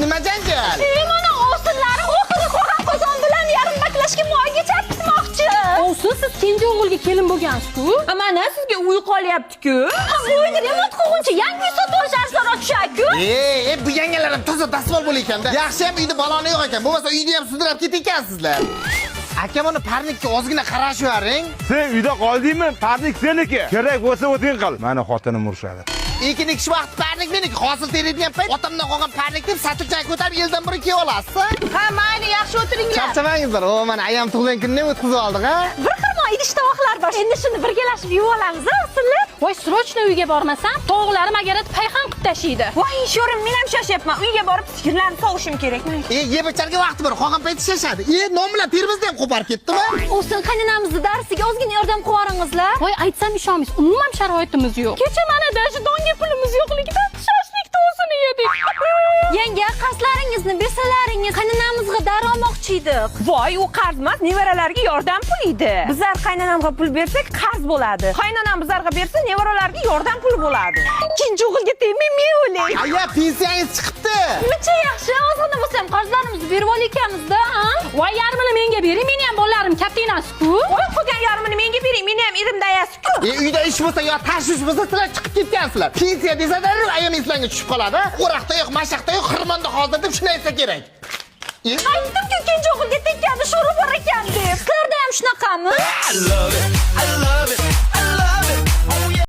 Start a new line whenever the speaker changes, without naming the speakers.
nima janjal?
Mana ovsinlari oxiri qo'ran qozon bilan yarim baklashga moyga chaqitmoqchi.
Ovsin, siz kenja o'g'ilga kelin bo'lgansiz-ku.
Mana sizga uy qolyapti-ku. Ha, uyni remont qilguncha yangi uy sotib olishlaringiz ro'shak-ku.
Bu yangalar ham toza dasmol bo'lar ekanda. Yaxshi ham uyda baloni yo'q ekan. Bo'lmasa uyni ham sudrab ketikansizlar. Aka, buni parnikka ozgina qarashib yuring.
Sen uyda qoldingmi? Parnik seniki. Kerak bo'lsa o'ting qil. Mani xotinim urishadi.
Ikkinchi kishi vaqt parnik meniki. Hosil teradigan payt otamdan qolgan parnik deb satilchani ko'tarib yeldan biri kelib olasiz.
Ha, mayli, yaxshi o'tiringlar.
Charchamangizlar. Mana ayam tug'ilgan kunni o'tkazib oldik, ha?
Bir xirmo idish tovoqlar bor. Endi shuni birgalashib yuvib olamiz, ovsinlar.
Voy, srochno uyga bormasam, tovuqlarim agarda payxon qilib tashiydi.
Voy, sho'rim, men ham shoshyapman. Uyga borib sigirlarni sovishim kerak.
Yeb icharga vaqti bor. Qolgan payti shashadi. Non bilan termizni ham qo'parib ketdimi?
Ovsin, qaynonamizni darsiga ozgina yordam qilib yuboringizlar. Voy, aytsam ishonmaysiz, umuman sharoitimiz yo'q. Kecha mana dashi donga pulimiz yo'qligidan shashlikni o'zini yedik.
Yanga, qarslaringizni bersalaringiz, qaynonamizga dar olmoqchi edik. Voy, u qarz emas, nevaralarga yordam pul edi. Bizlar qaynonamga pul bersak, qarz bo'ladi. Qaynonam bizlarga bersa, nevaralarga yordam pul bo'ladi. Ikkinchi o'g'ilga tegmay men o'lay.
Aya, pensiyangiz chiqibdi.
Buncha yaxshi, ozgina bo'lsa ham qarzlarimizni berib olayotganmiz-da, ha? Voy, yarmini menga bering, meni ham bolalarim katta emas-ku.
Voy, qolgan yarmini menga bering, meni ham erim dayasi-ku.
Uyda ish bo'lsa yo tashvish bo'lsa, sizlar chiqib ketgansizlar. Pensiya desalar, ayam eslangga tushib qoladi. O'roqda yo'q, mashaqda yo'q, xirmonda hozir deb shuni aytsa kerak.
Aytdim-ku, ikkinchi o'g'ilga tekkani sho'ri bor ekan deb. Sizlarda ham shunaqami?
I love it.